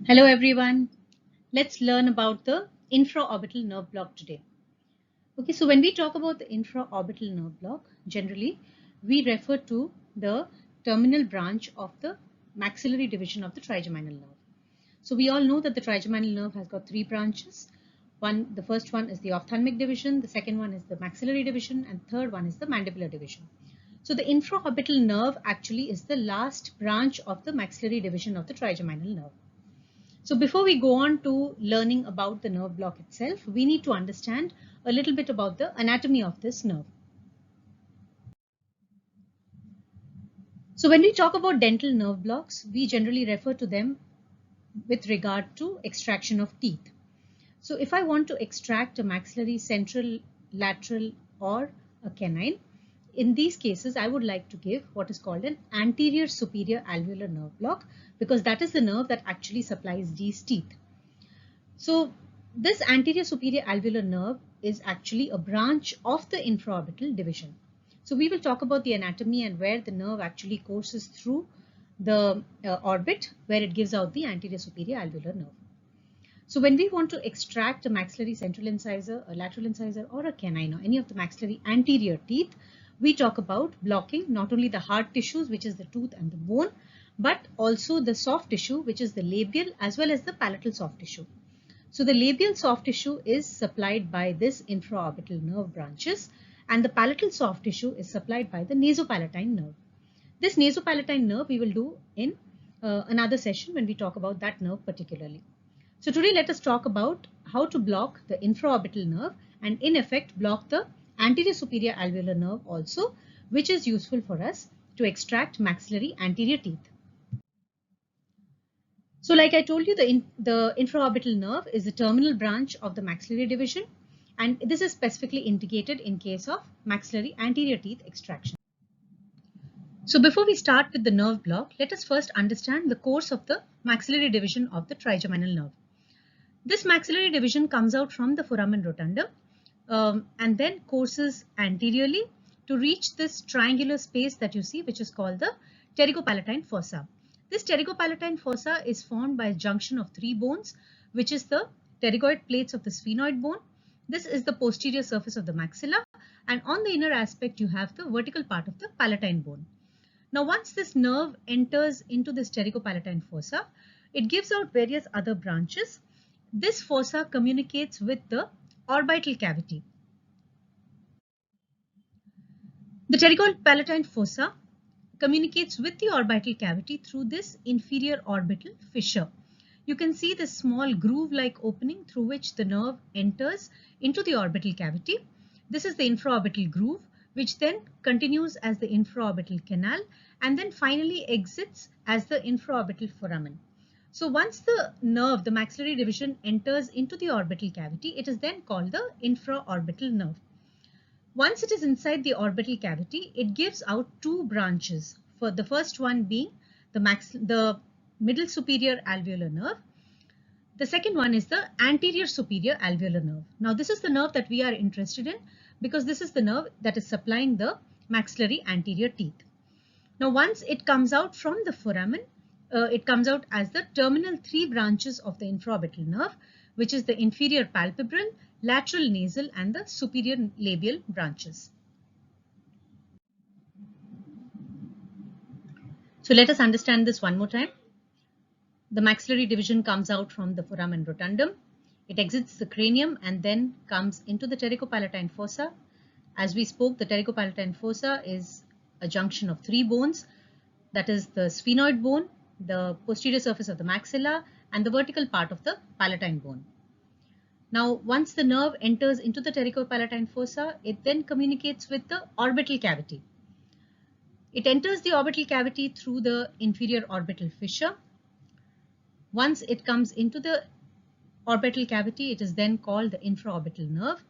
Hello everyone. Let's learn about the infraorbital nerve block today. Okay, so when we talk about the infraorbital nerve block, generally we refer to the terminal branch of the maxillary division of the trigeminal nerve. So we all know that the trigeminal nerve has got three branches. The first one is the ophthalmic division, the second one is the maxillary division, and third one is the mandibular division. So the infraorbital nerve actually is the last branch of the maxillary division of the trigeminal nerve. So before we go on to learning about the nerve block itself, we need to understand a little bit about the anatomy of this nerve. So when we talk about dental nerve blocks, we generally refer to them with regard to extraction of teeth. So if I want to extract a maxillary, central, lateral, or a canine, in these cases, I would like to give what is called an anterior superior alveolar nerve block because that is the nerve that actually supplies these teeth. So this anterior superior alveolar nerve is actually a branch of the infraorbital division. So we will talk about the anatomy and where the nerve actually courses through the orbit where it gives out the anterior superior alveolar nerve. So when we want to extract a maxillary central incisor, a lateral incisor, or a canine, or any of the maxillary anterior teeth, we talk about blocking not only the hard tissues, which is the tooth and the bone, but also the soft tissue, which is the labial as well as the palatal soft tissue. So the labial soft tissue is supplied by this infraorbital nerve branches, and the palatal soft tissue is supplied by the nasopalatine nerve. This nasopalatine nerve we will do in another session when we talk about that nerve particularly. So today let us talk about how to block the infraorbital nerve and in effect block the anterior superior alveolar nerve also, which is useful for us to extract maxillary anterior teeth. So like I told you, the infraorbital nerve is the terminal branch of the maxillary division, and this is specifically indicated in case of maxillary anterior teeth extraction. So before we start with the nerve block, let us first understand the course of the maxillary division of the trigeminal nerve. This maxillary division comes out from the foramen rotundum and then courses anteriorly to reach this triangular space that you see, which is called the pterygopalatine fossa. This pterygopalatine fossa is formed by a junction of three bones, which is the pterygoid plates of the sphenoid bone. This is the posterior surface of the maxilla, and on the inner aspect you have the vertical part of the palatine bone. Now once this nerve enters into this pterygopalatine fossa, it gives out various other branches. This fossa communicates with the orbital cavity. The pterygopalatine fossa communicates with the orbital cavity through this inferior orbital fissure. You can see this small groove-like opening through which the nerve enters into the orbital cavity. This is the infraorbital groove, which then continues as the infraorbital canal and then finally exits as the infraorbital foramen. So once the nerve, the maxillary division, enters into the orbital cavity, it is then called the infraorbital nerve. Once it is inside the orbital cavity, it gives out two branches. For the first one being the middle superior alveolar nerve. The second one is the anterior superior alveolar nerve. Now this is the nerve that we are interested in because this is the nerve that is supplying the maxillary anterior teeth. Now once it comes out from the foramen, it comes out as the terminal three branches of the infraorbital nerve, which is the inferior palpebral, lateral nasal, and the superior labial branches. So let us understand this one more time. The maxillary division comes out from the foramen rotundum. It exits the cranium and then comes into the pterygopalatine fossa. As we spoke, the pterygopalatine fossa is a junction of three bones, that is the sphenoid bone, the posterior surface of the maxilla, and the vertical part of the palatine bone. Now, once the nerve enters into the pterygopalatine fossa, it then communicates with the orbital cavity. It enters the orbital cavity through the inferior orbital fissure. Once it comes into the orbital cavity, it is then called the infraorbital nerve.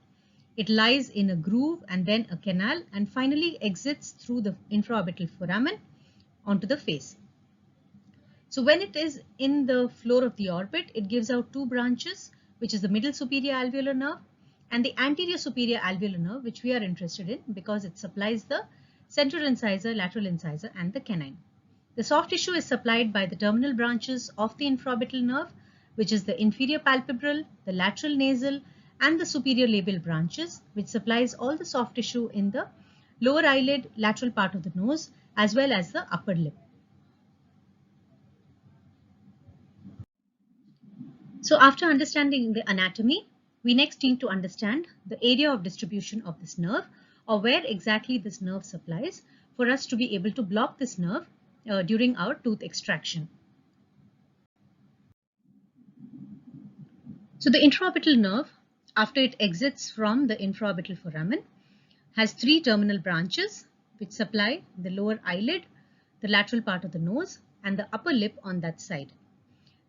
It lies in a groove and then a canal and finally exits through the infraorbital foramen onto the face. So when it is in the floor of the orbit, it gives out two branches, which is the middle superior alveolar nerve and the anterior superior alveolar nerve, which we are interested in because it supplies the central incisor, lateral incisor, and the canine. The soft tissue is supplied by the terminal branches of the infraorbital nerve, which is the inferior palpebral, the lateral nasal, and the superior labial branches, which supplies all the soft tissue in the lower eyelid, lateral part of the nose, as well as the upper lip. So after understanding the anatomy, we next need to understand the area of distribution of this nerve, or where exactly this nerve supplies, for us to be able to block this nerve during our tooth extraction. So the infraorbital nerve, after it exits from the infraorbital foramen, has three terminal branches which supply the lower eyelid, the lateral part of the nose, and the upper lip on that side.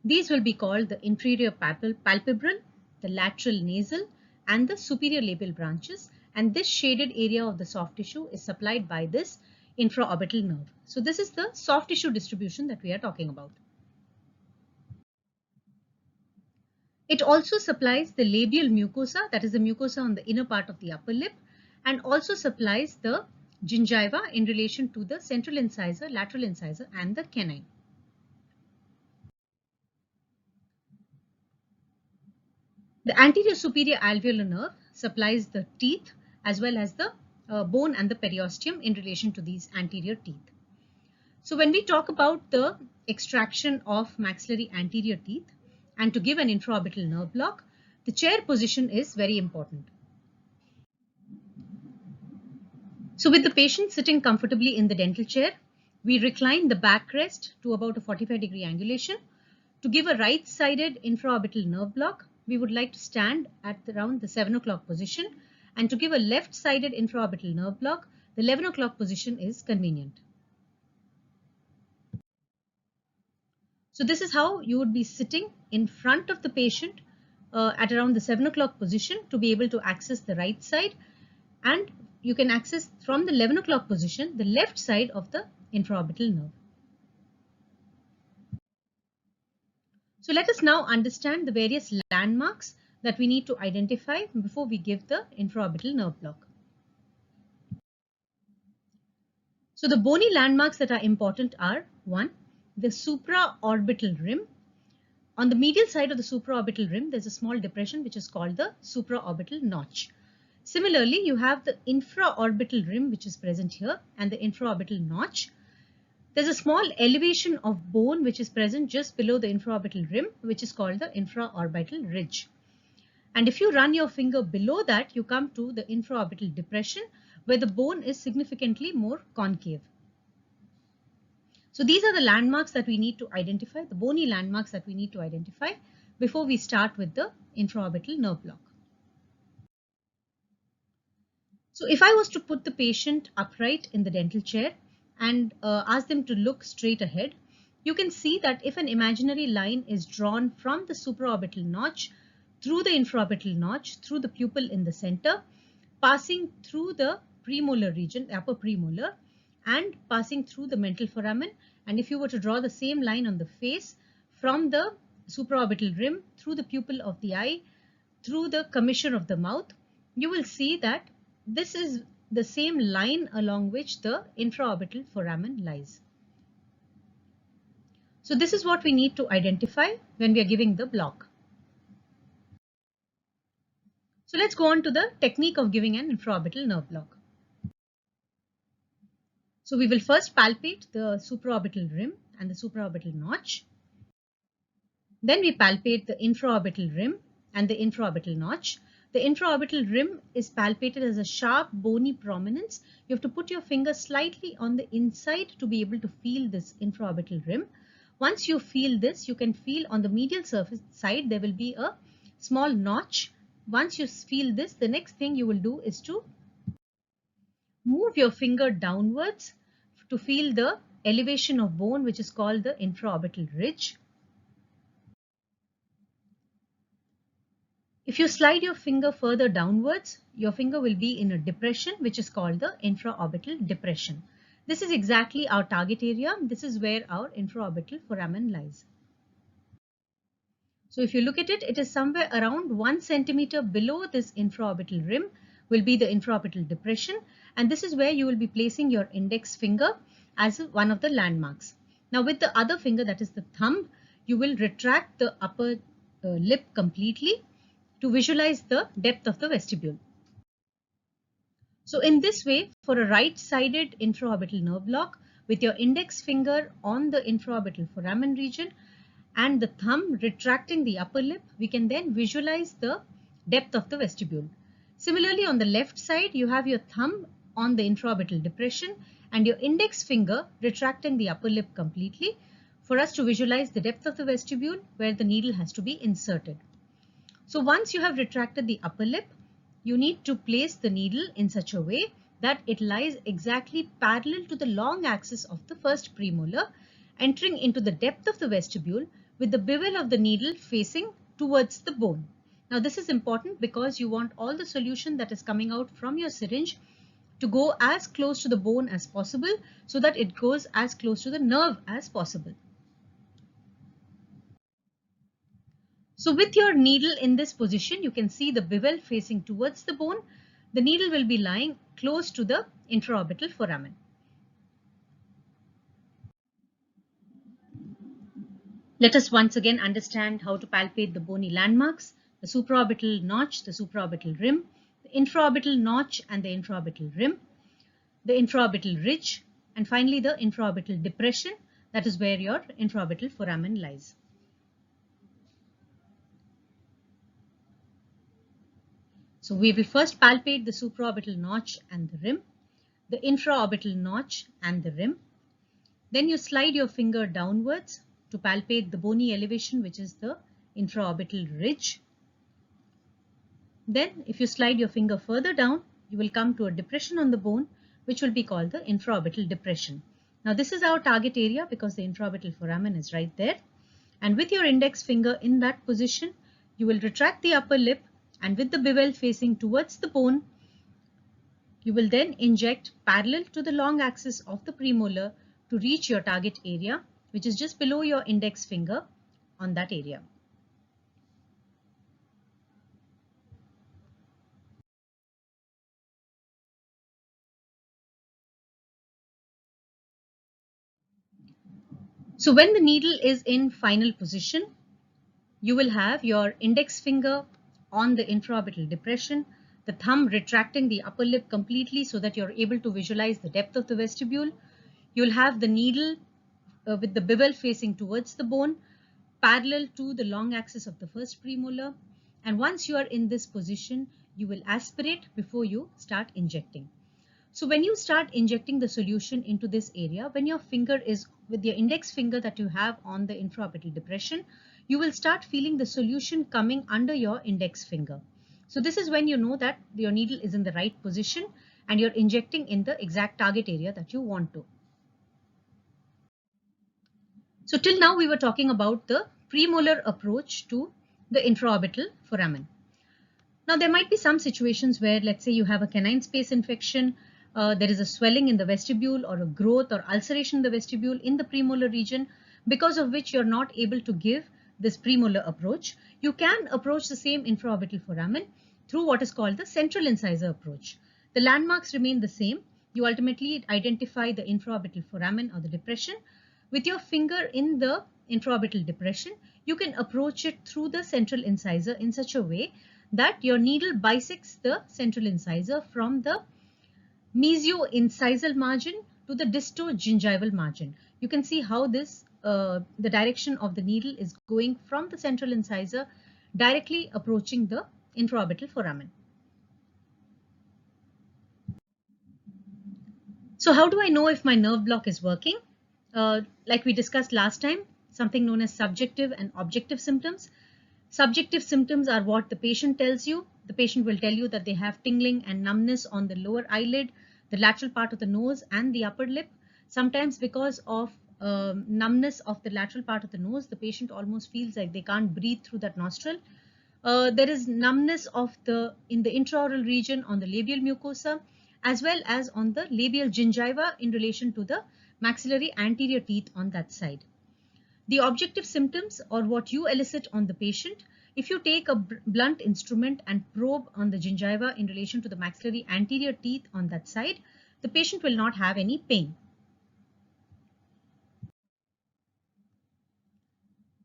These will be called the inferior palpebral, the lateral nasal, and the superior labial branches, and this shaded area of the soft tissue is supplied by this infraorbital nerve. So this is the soft tissue distribution that we are talking about. It also supplies the labial mucosa, that is the mucosa on the inner part of the upper lip, and also supplies the gingiva in relation to the central incisor, lateral incisor, and the canine. The anterior superior alveolar nerve supplies the teeth as well as the bone and the periosteum in relation to these anterior teeth. So when we talk about the extraction of maxillary anterior teeth and to give an infraorbital nerve block, the chair position is very important. So with the patient sitting comfortably in the dental chair, we recline the backrest to about a 45-degree angulation. To give a right-sided infraorbital nerve block, we would like to stand at around the 7 o'clock position, and to give a left-sided infraorbital nerve block, the 11 o'clock position is convenient. So this is how you would be sitting in front of the patient at around the 7 o'clock position to be able to access the right side, and you can access from the 11 o'clock position the left side of the infraorbital nerve. So let us now understand the various landmarks that we need to identify before we give the infraorbital nerve block. So the bony landmarks that are important are: 1. The supraorbital rim. On the medial side of the supraorbital rim, there's a small depression which is called the supraorbital notch. Similarly, you have the infraorbital rim which is present here and the infraorbital notch. There's a small elevation of bone which is present just below the infraorbital rim, which is called the infraorbital ridge. And if you run your finger below that, you come to the infraorbital depression, where the bone is significantly more concave. So these are the landmarks that we need to identify, the bony landmarks that we need to identify before we start with the infraorbital nerve block. So if I was to put the patient upright in the dental chair and ask them to look straight ahead, you can see that if an imaginary line is drawn from the supraorbital notch through the infraorbital notch, through the pupil in the center, passing through the premolar region, upper premolar, and passing through the mental foramen, and if you were to draw the same line on the face from the supraorbital rim through the pupil of the eye, through the commissure of the mouth, you will see that this is the same line along which the infraorbital foramen lies. So this is what we need to identify when we are giving the block. So let's go on to the technique of giving an infraorbital nerve block. So we will first palpate the supraorbital rim and the supraorbital notch. Then we palpate the infraorbital rim and the infraorbital notch. The infraorbital rim is palpated as a sharp bony prominence. You have to put your finger slightly on the inside to be able to feel this infraorbital rim. Once you feel this, you can feel on the medial surface side there will be a small notch. Once you feel this, the next thing you will do is to move your finger downwards to feel the elevation of bone, which is called the infraorbital ridge. If you slide your finger further downwards, your finger will be in a depression which is called the infraorbital depression. This is exactly our target area. This is where our infraorbital foramen lies. So if you look at it, it is somewhere around 1 centimeter below this infraorbital rim will be the infraorbital depression, and this is where you will be placing your index finger as one of the landmarks. Now with the other finger, that is the thumb, you will retract the upper lip completely to visualize the depth of the vestibule. So in this way, for a right-sided infraorbital nerve block, with your index finger on the infraorbital foramen region and the thumb retracting the upper lip, we can then visualize the depth of the vestibule. Similarly, on the left side, you have your thumb on the infraorbital depression and your index finger retracting the upper lip completely for us to visualize the depth of the vestibule where the needle has to be inserted. So once you have retracted the upper lip, you need to place the needle in such a way that it lies exactly parallel to the long axis of the first premolar, entering into the depth of the vestibule with the bevel of the needle facing towards the bone. Now this is important because you want all the solution that is coming out from your syringe to go as close to the bone as possible so that it goes as close to the nerve as possible. So with your needle in this position, you can see the bevel facing towards the bone. The needle will be lying close to the infraorbital foramen. Let us once again understand how to palpate the bony landmarks, the supraorbital notch, the supraorbital rim, the infraorbital notch and the infraorbital rim, the infraorbital ridge, and finally the infraorbital depression, that is where your infraorbital foramen lies. So we will first palpate the supraorbital notch and the rim, the infraorbital notch and the rim. Then you slide your finger downwards to palpate the bony elevation, which is the infraorbital ridge. Then if you slide your finger further down, you will come to a depression on the bone, which will be called the infraorbital depression. Now this is our target area because the infraorbital foramen is right there. And with your index finger in that position, you will retract the upper lip and with the bevel facing towards the bone, you will then inject parallel to the long axis of the premolar to reach your target area, which is just below your index finger on that area. So when the needle is in final position, you will have your index finger on the infraorbital depression, the thumb retracting the upper lip completely so that you're able to visualize the depth of the vestibule. You'll have the needle with the bevel facing towards the bone, parallel to the long axis of the first premolar. And once you are in this position, you will aspirate before you start injecting. So when you start injecting the solution into this area, when your finger is with your index finger that you have on the infraorbital depression, you will start feeling the solution coming under your index finger. So this is when you know that your needle is in the right position and you're injecting in the exact target area that you want to. So till now we were talking about the premolar approach to the infraorbital foramen. Now there might be some situations where, let's say you have a canine space infection, there is a swelling in the vestibule or a growth or ulceration in the vestibule in the premolar region, because of which you're not able to give this premolar approach. You can approach the same infraorbital foramen through what is called the central incisor approach. The landmarks remain the same. You ultimately identify the infraorbital foramen or the depression. With your finger in the infraorbital depression, you can approach it through the central incisor in such a way that your needle bisects the central incisor from the mesio-incisal margin to the disto-gingival margin. You can see how this, the direction of the needle is going from the central incisor directly approaching the infraorbital foramen. So how do I know if my nerve block is working? Like we discussed last time, something known as subjective and objective symptoms. Subjective symptoms are what the patient tells you. The patient will tell you that they have tingling and numbness on the lower eyelid, the lateral part of the nose and the upper lip. Sometimes because of numbness of the lateral part of the nose, the patient almost feels like they can't breathe through that nostril. There is numbness in the intraoral region on the labial mucosa, as well as on the labial gingiva in relation to the maxillary anterior teeth on that side. The objective symptoms, or what you elicit on the patient, if you take a blunt instrument and probe on the gingiva in relation to the maxillary anterior teeth on that side, the patient will not have any pain.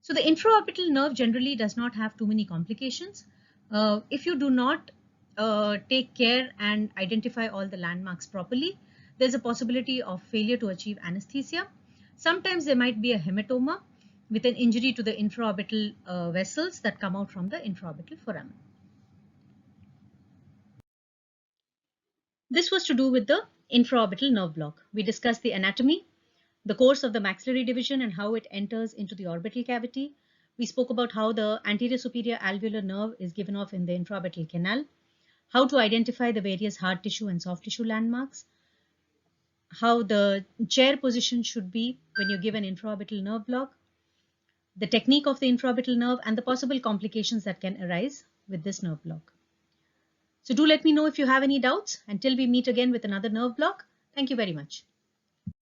So the infraorbital nerve generally does not have too many complications. If you do not take care and identify all the landmarks properly, there's a possibility of failure to achieve anesthesia. Sometimes there might be a hematoma with an injury to the infraorbital vessels that come out from the infraorbital foramen. This was to do with the infraorbital nerve block. We discussed the anatomy, the course of the maxillary division and how it enters into the orbital cavity. We spoke about how the anterior superior alveolar nerve is given off in the infraorbital canal, how to identify the various hard tissue and soft tissue landmarks, how the chair position should be when you give an infraorbital nerve block, the technique of the infraorbital nerve, and the possible complications that can arise with this nerve block. So do let me know if you have any doubts. Until we meet again with another nerve block, thank you very much.